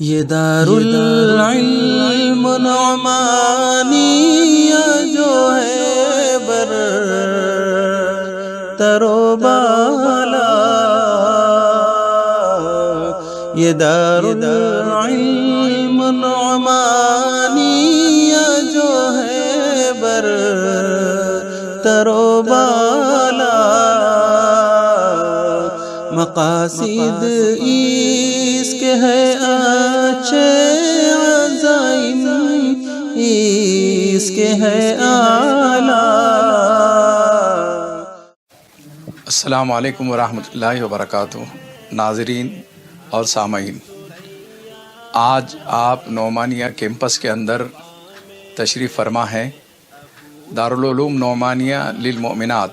یہ دارالعلم نعمانیہ جو ہے بر ترو بالا، یہ دارالعلم نعمانیہ جو ہے بر ترو بالا، مقاصد اس کے ہے اچھے، عزائم اس کے ہے اعلیٰ۔ السلام علیکم ورحمۃ اللہ وبرکاتہ۔ ناظرین اور سامعین، آج آپ نعمانیہ کیمپس کے اندر تشریف فرما ہیں۔ دارالعلوم نعمانیہ للمؤمنات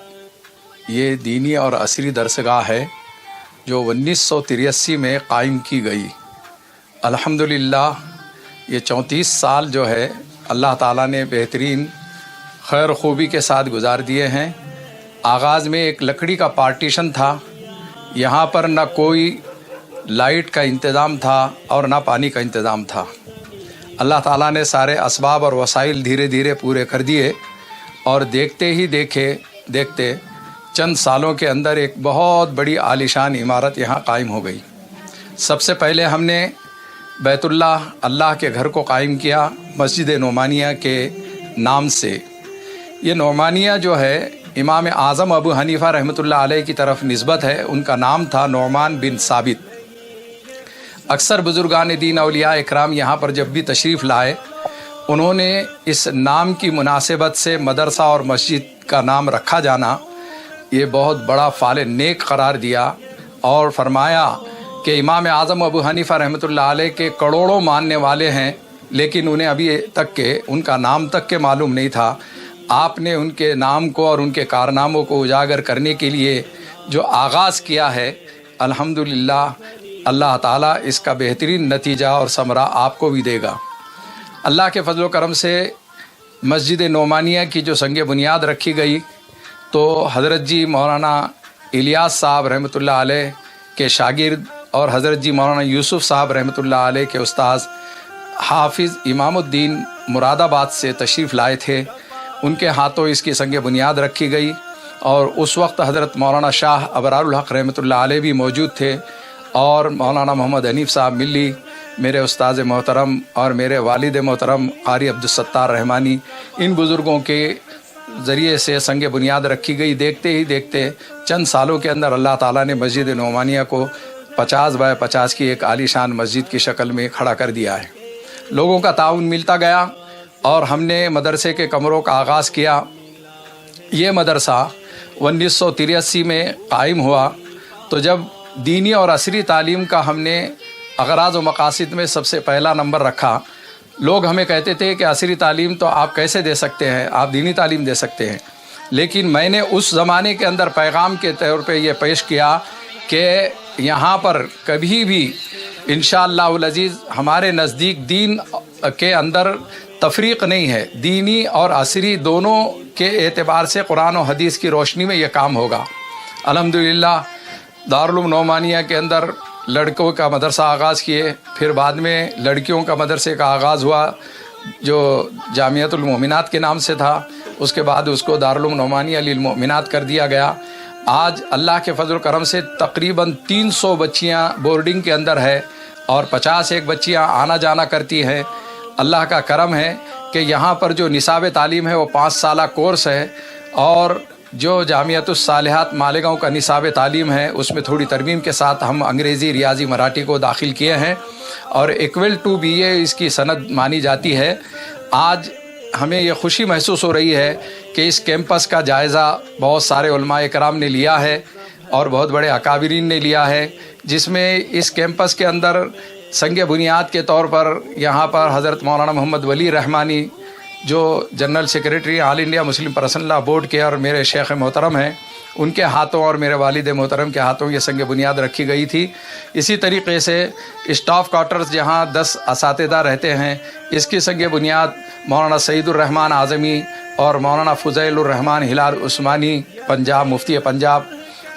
یہ دینی اور عصری درسگاہ ہے جو 1983 میں قائم کی گئی۔ الحمدللہ یہ 34 سال جو ہے اللہ تعالیٰ نے بہترین خیر خوبی کے ساتھ گزار دیے ہیں۔ آغاز میں ایک لکڑی کا پارٹیشن تھا، یہاں پر نہ کوئی لائٹ کا انتظام تھا اور نہ پانی کا انتظام تھا۔ اللہ تعالیٰ نے سارے اسباب اور وسائل دھیرے دھیرے پورے کر دیے، اور دیکھتے ہی دیکھتے چند سالوں کے اندر ایک بہت بڑی عالیشان عمارت یہاں قائم ہو گئی۔ سب سے پہلے ہم نے بیت اللہ کے گھر کو قائم کیا مسجد نعمانیہ کے نام سے۔ یہ نعمانیہ جو ہے امام اعظم ابو حنیفہ رحمۃ اللہ علیہ کی طرف نسبت ہے۔ ان کا نام تھا نعمان بن ثابت۔ اکثر بزرگان دین اولیاء اکرام یہاں پر جب بھی تشریف لائے، انہوں نے اس نام کی مناسبت سے مدرسہ اور مسجد کا نام رکھا جانا یہ بہت بڑا فعل نیک قرار دیا، اور فرمایا کہ امام اعظم ابو حنیفہ رحمۃ اللہ علیہ کے کروڑوں ماننے والے ہیں، لیکن انہیں ابھی تک کے ان کا نام تک کے معلوم نہیں تھا۔ آپ نے ان کے نام کو اور ان کے کارناموں کو اجاگر کرنے کے لیے جو آغاز کیا ہے، الحمدللہ اللہ تعالیٰ اس کا بہترین نتیجہ اور ثمرہ آپ کو بھی دے گا۔ اللہ کے فضل و کرم سے مسجد نعمانیہ کی جو سنگ بنیاد رکھی گئی، تو حضرت جی مولانا الیاس صاحب رحمۃ اللہ علیہ کے شاگرد اور حضرت جی مولانا یوسف صاحب رحمۃ اللہ علیہ کے استاذ حافظ امام الدین مراد آباد سے تشریف لائے تھے۔ ان کے ہاتھوں اس کی سنگ بنیاد رکھی گئی، اور اس وقت حضرت مولانا شاہ ابرار الحق رحمۃ اللہ علیہ بھی موجود تھے، اور مولانا محمد حنیف صاحب ملی میرے استاذ محترم اور میرے والد محترم قاری عبدالستار رحمانی، ان بزرگوں کے ذریعے سے سنگ بنیاد رکھی گئی۔ دیکھتے ہی دیکھتے چند سالوں کے اندر اللہ تعالیٰ نے مسجد نعمانیہ کو 50 بائی 50 کی ایک عالیشان مسجد کی شکل میں کھڑا کر دیا ہے۔ لوگوں کا تعاون ملتا گیا، اور ہم نے مدرسے کے کمروں کا آغاز کیا۔ یہ مدرسہ 1983 میں قائم ہوا، تو جب دینی اور عصری تعلیم کا ہم نے اغراض و مقاصد میں سب سے پہلا نمبر رکھا۔ لوگ ہمیں کہتے تھے کہ عصری تعلیم تو آپ کیسے دے سکتے ہیں، آپ دینی تعلیم دے سکتے ہیں، لیکن میں نے اس زمانے کے اندر پیغام کے طور پہ یہ پیش کیا کہ یہاں پر کبھی بھی انشاءاللہ العزیز ہمارے نزدیک دین کے اندر تفریق نہیں ہے، دینی اور عصری دونوں کے اعتبار سے قرآن و حدیث کی روشنی میں یہ کام ہوگا۔ الحمدللہ دارالعلوم نعمانیہ کے اندر لڑکوں کا مدرسہ آغاز کیے، پھر بعد میں لڑکیوں کا مدرسے کا آغاز ہوا جو جامعۃ المؤمنات کے نام سے تھا، اس کے بعد اس کو دارالعلوم نعمانیہ للمؤمنات کر دیا گیا۔ آج اللہ کے فضل و کرم سے تقریباً 300 بچیاں بورڈنگ کے اندر ہے، اور 51 بچیاں آنا جانا کرتی ہیں۔ اللہ کا کرم ہے کہ یہاں پر جو نصاب تعلیم ہے وہ 5 سالہ کورس ہے، اور جو جامعۃ الصالحات مالیگاؤں کا نصاب تعلیم ہے اس میں تھوڑی ترمیم کے ساتھ ہم انگریزی، ریاضی، مراٹھی کو داخل کیے ہیں، اور ایکول ٹو BA اس کی سند مانی جاتی ہے۔ آج ہمیں یہ خوشی محسوس ہو رہی ہے کہ اس کیمپس کا جائزہ بہت سارے علماء کرام نے لیا ہے، اور بہت بڑے اکابرین نے لیا ہے، جس میں اس کیمپس کے اندر سنگ بنیاد کے طور پر یہاں پر حضرت مولانا محمد ولی رحمانی جو general secretary all India Muslim personal law board کے اور میرے شیخ محترم ہیں، ان کے ہاتھوں اور میرے والد محترم کے ہاتھوں یہ سنگ بنیاد رکھی گئی تھی۔ اسی طریقے سے اسٹاف کوارٹرز جہاں 10 اساتذہ رہتے ہیں، اس کی سنگ بنیاد مولانا سعید الرحمن اعظمی اور مولانا فضیل الرحمن ہلال عثمانی پنجاب، مفتی پنجاب،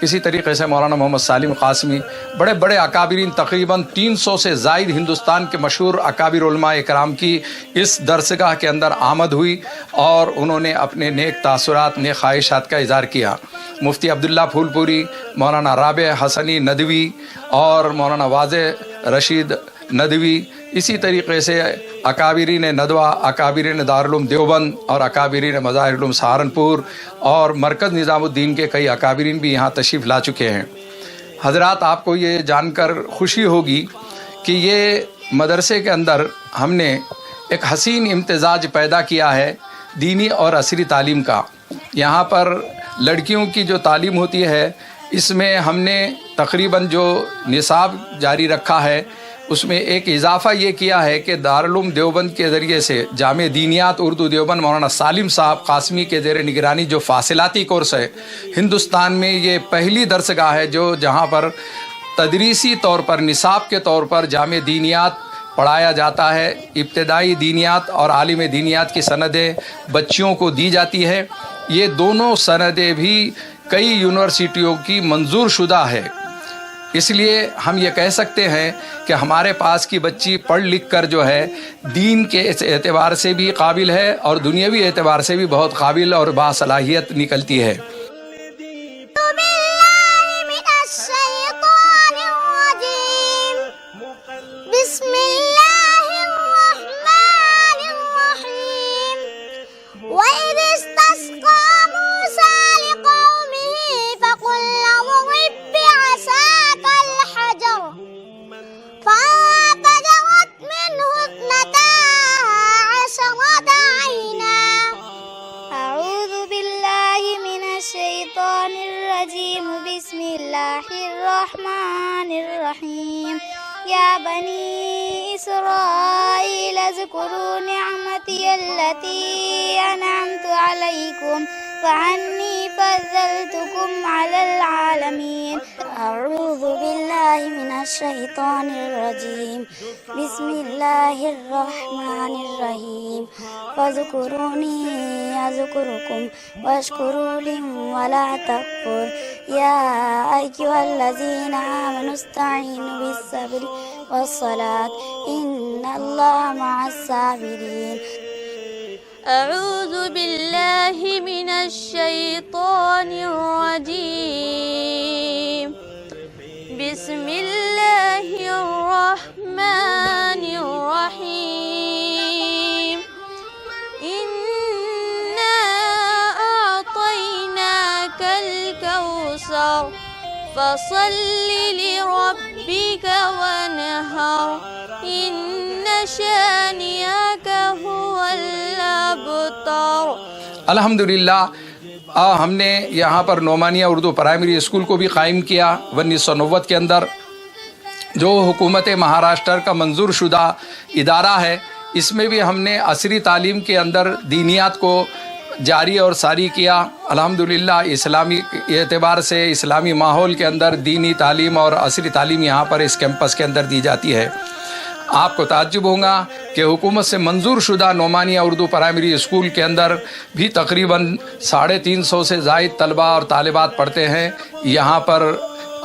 اسی طریقے سے مولانا محمد سالم قاسمی، بڑے بڑے اکابرین، تقریباً 300 سے زائد ہندوستان کے مشہور اکابر علماء کرام کی اس درسگاہ کے اندر آمد ہوئی اور انہوں نے اپنے نیک تاثرات، نیک خواہشات کا اظہار کیا۔ مفتی عبداللہ پھول پوری، مولانا رابع حسنی ندوی اور مولانا واضح رشید ندوی، اسی طریقے سے اکابرین ندوہ، اکابرین دارالعلوم دیوبند اور اکابرین مظاہر علوم سہارنپور اور مرکز نظام الدین کے کئی اکابرین بھی یہاں تشریف لا چکے ہیں۔ حضرات، آپ کو یہ جان کر خوشی ہوگی کہ یہ مدرسے کے اندر ہم نے ایک حسین امتزاج پیدا کیا ہے دینی اور عصری تعلیم کا۔ یہاں پر لڑکیوں کی جو تعلیم ہوتی ہے، اس میں ہم نے تقریباً جو نصاب جاری رکھا ہے، اس میں ایک اضافہ یہ کیا ہے کہ دارالعلوم دیوبند کے ذریعے سے جامع دینیات اردو دیوبند مولانا سالم صاحب قاسمی کے زیر نگرانی جو فاصلاتی کورس ہے، ہندوستان میں یہ پہلی درسگاہ ہے جہاں پر تدریسی طور پر، نصاب کے طور پر جامع دینیات پڑھایا جاتا ہے۔ ابتدائی دینیات اور عالم دینیات کی سندیں بچیوں کو دی جاتی ہے۔ یہ دونوں سندیں بھی کئی یونیورسٹیوں کی منظور شدہ ہے۔ اس لیے ہم یہ کہہ سکتے ہیں کہ ہمارے پاس کی بچی پڑھ لکھ کر جو ہے دین کے اعتبار سے بھی قابل ہے اور دنیاوی اعتبار سے بھی بہت قابل اور باصلاحیت نکلتی ہے۔ بسم اللہ الرحمن الرحیم یا بنی اسرائیل اذکروا نعمتی التي انعمت علیکم وانی فضلتکم علی العالمین۔ اعوذ باللہ من الشیطان الرجیم بسم اللہ الرحمن الرحیم فاذکرونی اذکرکم واشکروا لی ولا تکفر یا ایھا الذین آمنوا استعینوا بالصبر والصلاة ان اللہ مع الصابرین۔ اعوذ باللہ من الشیطان الرجیم بسم اللہ الرحمن الرحیم انا اعطیناک الکوثر فصل لربک وانحر ان شانئک هو الابتر۔ الحمدللہ ہم نے یہاں پر نعمانیہ اردو پرائمری اسکول کو بھی قائم کیا 1990 کے اندر، جو حکومت مہاراشٹر کا منظور شدہ ادارہ ہے۔ اس میں بھی ہم نے عصری تعلیم کے اندر دینیات کو جاری اور ساری کیا۔ الحمدللہ اسلامی اعتبار سے، اسلامی ماحول کے اندر دینی تعلیم اور عصری تعلیم یہاں پر اس کیمپس کے اندر دی جاتی ہے۔ آپ کو تعجب ہوگا کہ حکومت سے منظور شدہ نعمانیہ اردو پرائمری اسکول کے اندر بھی تقریباً 350 سے زائد طلباء اور طالبات پڑھتے ہیں۔ یہاں پر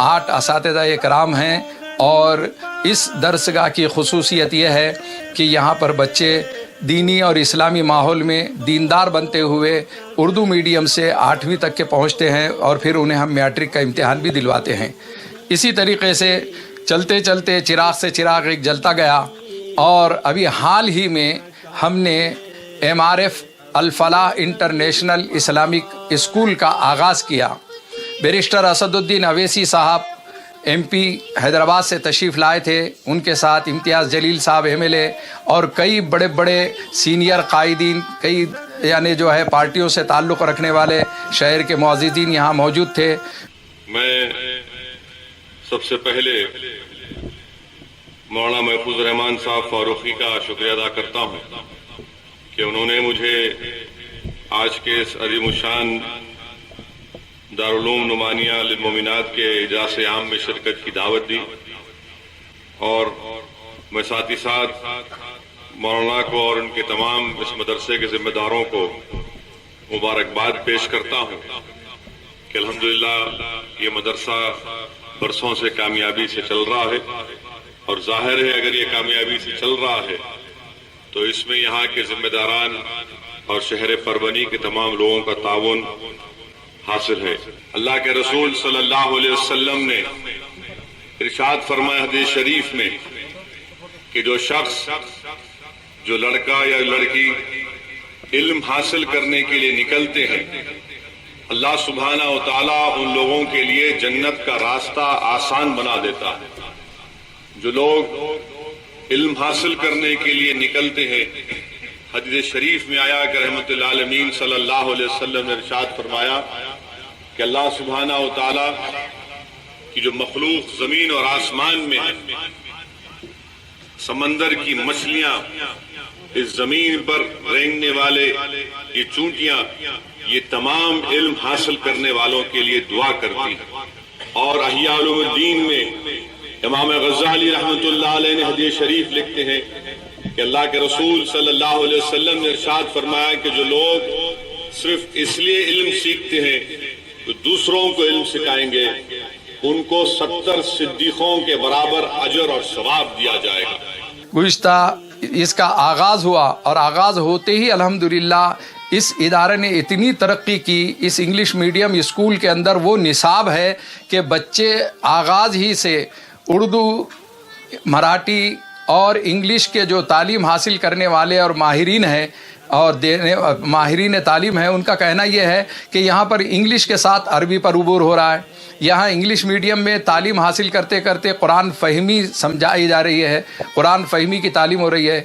8 اساتذہ کرام ہیں اور اس درسگاہ کی خصوصیت یہ ہے کہ یہاں پر بچے دینی اور اسلامی ماحول میں دیندار بنتے ہوئے اردو میڈیم سے 8ویں تک کے پہنچتے ہیں اور پھر انہیں ہم میٹرک کا امتحان بھی دلواتے ہیں۔ اسی طریقے سے چلتے چلتے چراغ سے چراغ ایک جلتا گیا اور ابھی حال ہی میں ہم نے MRF الفلاح انٹرنیشنل اسلامک اسکول کا آغاز کیا۔ بیرسٹر اسد الدین اویسی صاحب MP حیدرآباد سے تشریف لائے تھے، ان کے ساتھ امتیاز جلیل صاحب MLA اور کئی بڑے بڑے سینئر قائدین، کئی یعنی جو ہے پارٹیوں سے تعلق رکھنے والے شہر کے معززین یہاں موجود تھے۔ میں سب سے پہلے مولانا محفوظ الرحمان صاحب فاروقی کا شکریہ ادا کرتا ہوں کہ انہوں نے مجھے آج کے اس عظیم الشان دارالعلوم نعمانیہ للمؤمنات کے اجلاس عام میں شرکت کی دعوت دی، اور میں ساتھ ہی ساتھ مولانا کو اور ان کے تمام اس مدرسے کے ذمہ داروں کو مبارکباد پیش کرتا ہوں کہ کہ الحمدللہ یہ مدرسہ برسوں سے کامیابی سے چل رہا ہے، اور ظاہر ہے اگر یہ کامیابی سے چل رہا ہے تو اس میں یہاں کے ذمہ داران اور شہر پربنی کے تمام لوگوں کا تعاون حاصل ہے۔ اللہ کے رسول صلی اللہ علیہ وسلم نے ارشاد فرمایا حدیث شریف میں کہ جو شخص، جو لڑکا یا لڑکی علم حاصل کرنے کے لیے نکلتے ہیں، اللہ سبحانہ و تعالیٰ ان لوگوں کے لیے جنت کا راستہ آسان بنا دیتا ہے۔ جو لوگ علم حاصل کرنے کے لیے نکلتے ہیں، حدیث شریف میں آیا کہ رحمت العالمین صلی اللہ علیہ وسلم نے ارشاد فرمایا کہ اللہ سبحانہ و تعالیٰ کی جو مخلوق زمین اور آسمان میں ہے، سمندر کی مچھلیاں، اس زمین پر رینگنے والے یہ چونٹیاں، یہ تمام علم حاصل کرنے والوں کے لیے دعا کرتی ہیں۔ اور احیاء علوم الدین میں امام غزالی رحمت اللہ علیہ نے حدیث شریف لکھتے ہیں کہ اللہ کے رسول صلی اللہ علیہ وسلم نے ارشاد فرمایا کہ جو لوگ صرف اس لیے علم سیکھتے ہیں تو دوسروں کو علم سکھائیں گے، ان کو 70 صدیقوں کے برابر اجر اور ثواب دیا جائے گا۔ گزشتہ اس کا آغاز ہوا، اور آغاز ہوتے ہی الحمدللہ اس ادارے نے اتنی ترقی کی۔ اس انگلش میڈیم اسکول کے اندر وہ نصاب ہے کہ بچے آغاز ہی سے اردو، مراٹھی اور انگلش کے جو تعلیم حاصل کرنے والے اور ماہرین ہیں اور ماہرین تعلیم ہیں، ان کا کہنا یہ ہے کہ یہاں پر انگلش کے ساتھ عربی پر عبور ہو رہا ہے۔ یہاں انگلش میڈیم میں تعلیم حاصل کرتے کرتے قرآن فہمی سمجھائی جا رہی ہے، قرآن فہمی کی تعلیم ہو رہی ہے۔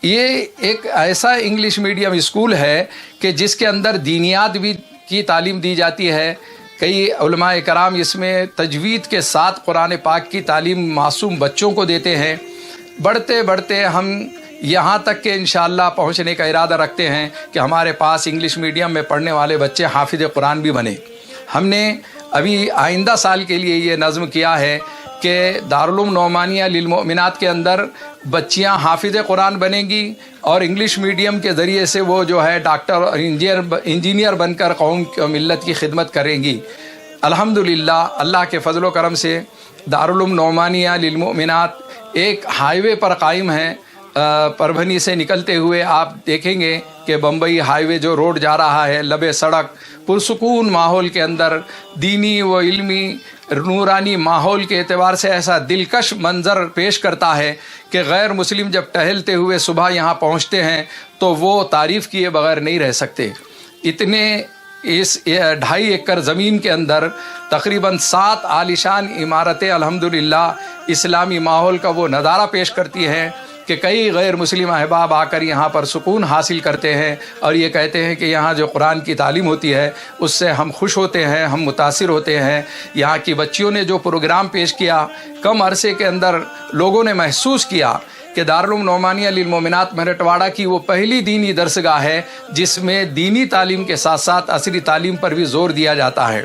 یہ ایک ایسا انگلش میڈیم اسکول ہے کہ جس کے اندر دینیات بھی کی تعلیم دی جاتی ہے۔ کئی علماء کرام اس میں تجوید کے ساتھ قرآن پاک کی تعلیم معصوم بچوں کو دیتے ہیں۔ بڑھتے بڑھتے ہم یہاں تک کہ انشاءاللہ پہنچنے کا ارادہ رکھتے ہیں کہ ہمارے پاس انگلش میڈیم میں پڑھنے والے بچے حافظ قرآن بھی بنے۔ ہم نے ابھی آئندہ سال کے لیے یہ نظم کیا ہے کہ دارالعلوم نعمانیہ للمؤمنات کے اندر بچیاں حافظ قرآن بنیں گی، اور انگلش میڈیم کے ذریعے سے وہ جو ہے ڈاکٹر اور انجینئر بن کر قوم و ملت کی خدمت کریں گی۔ الحمدللہ اللہ کے فضل و کرم سے دارالعلوم نعمانیہ للمؤمنات ایک ہائی وے پر قائم ہے۔ پربھنی سے نکلتے ہوئے آپ دیکھیں گے کہ بمبئی ہائی وے جو روڈ جا رہا ہے، لبے سڑک، پرسکون ماحول کے اندر دینی و علمی نورانی ماحول کے اعتبار سے ایسا دلکش منظر پیش کرتا ہے کہ غیر مسلم جب ٹہلتے ہوئے صبح یہاں پہنچتے ہیں تو وہ تعریف کیے بغیر نہیں رہ سکتے۔ اتنے اس 2.5 ایکڑ زمین کے اندر تقریباً 7 عالیشان عمارتیں الحمدللہ اسلامی ماحول کا وہ نظارہ پیش کرتی ہیں کہ کئی غیر مسلم احباب آ کر یہاں پر سکون حاصل کرتے ہیں، اور یہ کہتے ہیں کہ یہاں جو قرآن کی تعلیم ہوتی ہے اس سے ہم خوش ہوتے ہیں، ہم متاثر ہوتے ہیں۔ یہاں کی بچیوں نے جو پروگرام پیش کیا، کم عرصے کے اندر لوگوں نے محسوس کیا کہ دارالعلوم نعمانیہ للمؤمنات مرٹواڑہ کی وہ پہلی دینی درسگاہ ہے جس میں دینی تعلیم کے ساتھ ساتھ عصری تعلیم پر بھی زور دیا جاتا ہے۔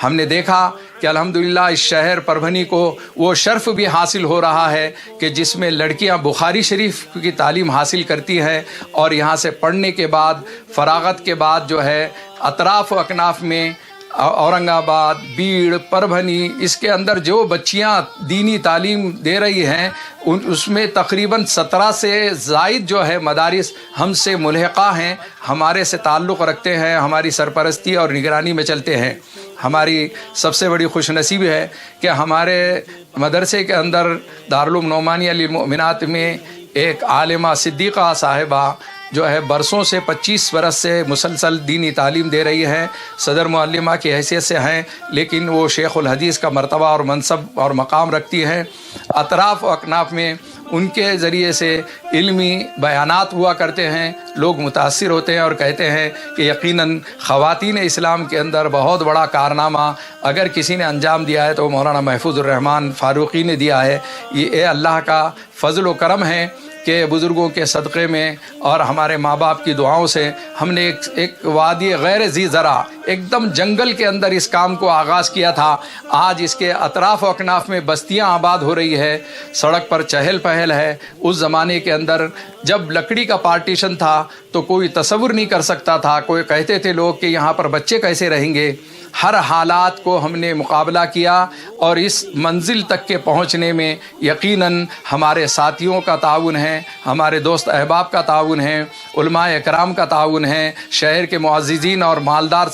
ہم نے دیکھا کہ الحمدللہ اس شہر پربھنی کو وہ شرف بھی حاصل ہو رہا ہے کہ جس میں لڑکیاں بخاری شریف کی تعلیم حاصل کرتی ہیں، اور یہاں سے پڑھنے کے بعد فراغت کے بعد جو ہے اطراف و اکناف میں اورنگ آباد، بیڑ، پربھنی، اس کے اندر جو بچیاں دینی تعلیم دے رہی ہیں اس میں تقریباً 17 سے زائد جو ہے مدارس ہم سے ملحقہ ہیں، ہمارے سے تعلق رکھتے ہیں، ہماری سرپرستی اور نگرانی میں چلتے ہیں۔ ہماری سب سے بڑی خوش نصیبی ہے کہ ہمارے مدرسے کے اندر دارالعلوم نعمانیہ للمؤمنات میں ایک عالمہ صدیقہ صاحبہ جو ہے برسوں سے 25 برس سے مسلسل دینی تعلیم دے رہی ہیں، صدر معلمہ کی حیثیت سے ہیں، لیکن وہ شیخ الحدیث کا مرتبہ اور منصب اور مقام رکھتی ہیں۔ اطراف و اکناف میں ان کے ذریعے سے علمی بیانات ہوا کرتے ہیں، لوگ متاثر ہوتے ہیں اور کہتے ہیں کہ یقیناً خواتین اسلام کے اندر بہت بڑا کارنامہ اگر کسی نے انجام دیا ہے تو مولانا محفوظ الرحمان فاروقی نے دیا ہے۔ یہ اللہ کا فضل و کرم ہے کہ بزرگوں کے صدقے میں اور ہمارے ماں باپ کی دعاؤں سے ہم نے ایک وادی غیر ذی زرع، ایک دم جنگل کے اندر اس کام کو آغاز کیا تھا۔ آج اس کے اطراف و اکناف میں بستیاں آباد ہو رہی ہے، سڑک پر چہل پہل ہے۔ اس زمانے کے اندر جب لکڑی کا پارٹیشن تھا تو کوئی تصور نہیں کر سکتا تھا. کوئی کہتے تھے لوگ کہ یہاں پر بچے کیسے رہیں گے. ہر حالات کو ہم نے مقابلہ کیا اور اس منزل تک کے پہنچنے میں یقیناً ہمارے ساتھیوں کا تعاون ہے, ہمارے دوست احباب کا تعاون ہے, علماء اکرام کا تعاون ہے, شہر کے معززین اور مالدار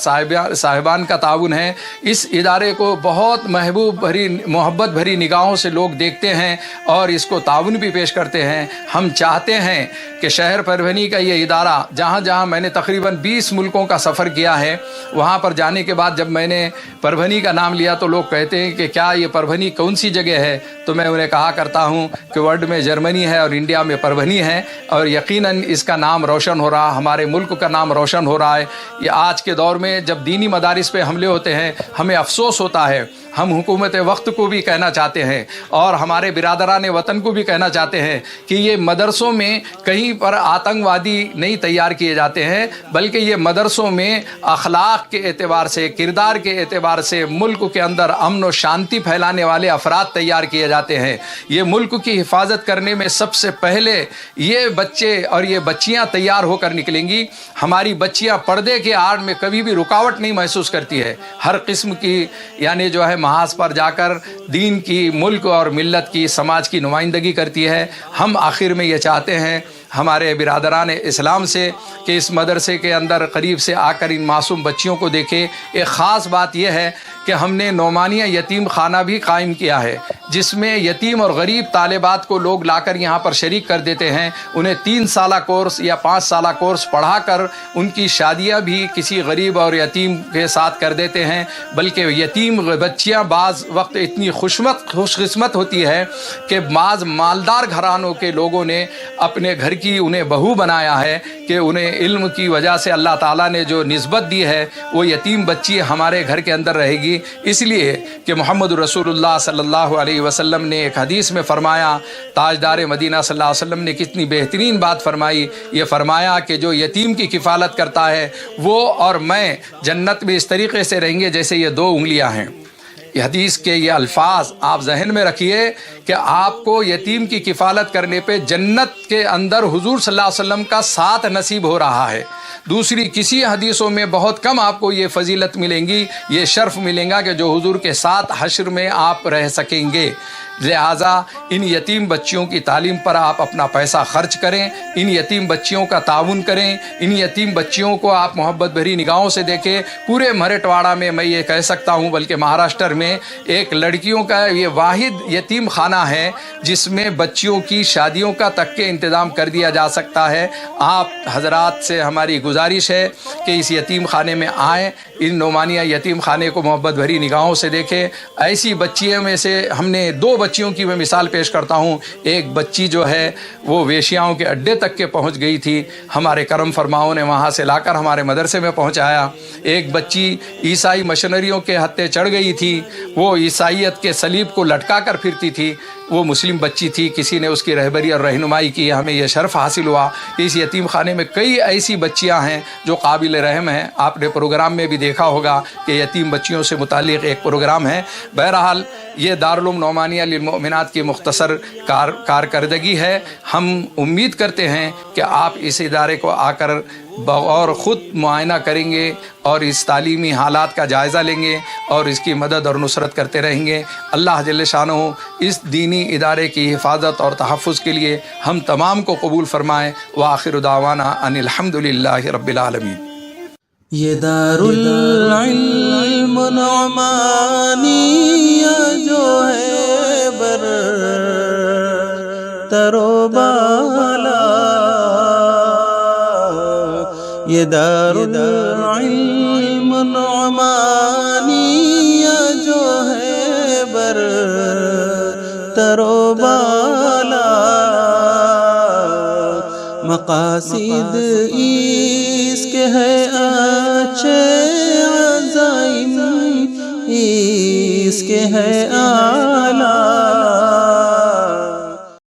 صاحبان کا تعاون ہے. اس ادارے کو بہت محبت بھری نگاہوں سے لوگ دیکھتے ہیں اور اس کو تعاون بھی پیش کرتے ہیں. ہم چاہتے ہیں کہ شہر پربھنی کا یہ ادارہ, جہاں جہاں میں نے تقریباً 20 ملکوں کا سفر کیا ہے, وہاں پر جانے کے بعد جب میں نے پربھنی کا نام لیا تو لوگ کہتے ہیں کہ کیا یہ پربھنی کون سی جگہ ہے, تو میں انہیں کہا کرتا ہوں کہ ورلڈ میں جرمنی ہے اور انڈیا میں پربھنی ہے, اور یقیناً اس کا نام روشن ہو رہا, ہمارے ملک کا نام روشن ہو رہا ہے. یہ آج کے دور میں جب دینی مدارس پہ حملے ہوتے ہیں ہمیں افسوس ہوتا ہے. ہم حکومت وقت کو بھی کہنا چاہتے ہیں اور ہمارے برادران وطن کو بھی کہنا چاہتے ہیں کہ یہ مدرسوں میں کہیں پر آتنکوادی نہیں تیار کیے جاتے ہیں, بلکہ یہ مدرسوں میں اخلاق کے اعتبار سے, کردار کے اعتبار سے ملک کے اندر امن و شانتی پھیلانے والے افراد تیار کیے جاتے ہیں. یہ ملک کی حفاظت کرنے میں سب سے پہلے یہ بچے اور یہ بچیاں تیار ہو کر نکلیں گی. ہماری بچیاں پردے کے آڑ میں کبھی بھی رکاوٹ نہیں محسوس کرتی ہے, ہر قسم کی یعنی جو ہے محاذ پر جا کر دین کی, ملک اور ملت کی, سماج کی نمائندگی کرتی ہے. ہم آخر میں یہ چاہتے ہیں ہمارے برادران اسلام سے کہ اس مدرسے کے اندر قریب سے آ کر ان معصوم بچیوں کو دیکھیں. ایک خاص بات یہ ہے کہ ہم نے نعمانیہ یتیم خانہ بھی قائم کیا ہے, جس میں یتیم اور غریب طالبات کو لوگ لا کر یہاں پر شریک کر دیتے ہیں. انہیں 3 سالہ کورس یا 5 سالہ کورس پڑھا کر ان کی شادیاں بھی کسی غریب اور یتیم کے ساتھ کر دیتے ہیں. بلکہ یتیم بچیاں بعض وقت اتنی خوش قسمت ہوتی ہے کہ بعض مالدار گھرانوں کے لوگوں نے اپنے گھر کی انہیں بہو بنایا ہے کہ انہیں علم کی وجہ سے اللہ تعالیٰ نے جو نسبت دی ہے وہ یتیم بچی ہمارے گھر کے اندر رہے گی. اس لیے کہ محمد رسول اللہ صلی اللہ علیہ وسلم نے ایک حدیث میں فرمایا, تاجدار مدینہ صلی اللہ علیہ وسلم نے کتنی بہترین بات فرمائی. یہ فرمایا کہ جو یتیم کی کفالت کرتا ہے وہ اور میں جنت میں اس طریقے سے رہیں گے جیسے یہ 2 انگلیاں ہیں. یہ حدیث کے یہ الفاظ آپ ذہن میں رکھیے کہ آپ کو یتیم کی کفالت کرنے پہ جنت کے اندر حضور صلی اللہ علیہ وسلم کا ساتھ نصیب ہو رہا ہے. دوسری کسی حدیثوں میں بہت کم آپ کو یہ فضیلت ملیں گی, یہ شرف ملیں گا کہ جو حضور کے ساتھ حشر میں آپ رہ سکیں گے. لہٰذا ان یتیم بچیوں کی تعلیم پر آپ اپنا پیسہ خرچ کریں, ان یتیم بچیوں کا تعاون کریں, ان یتیم بچیوں کو آپ محبت بھری نگاہوں سے دیکھیں. پورے مرٹواڑہ میں میں یہ کہہ سکتا ہوں, بلکہ مہاراشٹر میں ایک لڑکیوں کا یہ واحد یتیم خانہ ہے جس میں بچیوں کی شادیوں کا تک کے انتظام کر دیا جا سکتا ہے. آپ حضرات سے ہماری گزارش ہے کہ اس یتیم خانے میں آئیں, ان نعمانیہ یتیم خانے کو محبت بھری نگاہوں سے دیکھیں. ایسی بچیوں میں سے ہم نے 2 بچیوں کی میں مثال پیش کرتا ہوں. ایک بچی جو ہے وہ ویشیاؤں کے اڈے تک کے پہنچ گئی تھی, ہمارے کرم فرماؤں نے وہاں سے لا کر ہمارے مدرسے میں پہنچایا. ایک بچی عیسائی مشنریوں کے ہتھے چڑھ گئی تھی, وہ عیسائیت کے صلیب کو لٹکا کر پھرتی تھی. وہ مسلم بچی تھی, کسی نے اس کی رہبری اور رہنمائی کی, ہمیں یہ شرف حاصل ہوا. اس یتیم خانے میں کئی ایسی بچیاں ہیں جو قابل رحم ہیں. آپ نے پروگرام میں بھی دیکھا ہوگا کہ یتیم بچیوں سے متعلق ایک پروگرام ہے. بہرحال یہ دارالعلوم نعمانیہ للمؤمنات کی مختصر کارکردگی ہے. ہم امید کرتے ہیں کہ آپ اس ادارے کو آ کر بغور خود معائنہ کریں گے اور اس تعلیمی حالات کا جائزہ لیں گے اور اس کی مدد اور نصرت کرتے رہیں گے. اللہ جل شانہ اس دینی ادارے کی حفاظت اور تحفظ کے لیے ہم تمام کو قبول فرمائے. وآخر دعوانا ان الحمد للہ رب العالمین. یہ دارالعلم نعمانیہ جو ہے بر تر و بالا, یہ دارالعلم نعمانیہ جو ہے بر تر و بالا, مقاصد اس کے ہے اچھے عزائم اس کے ہے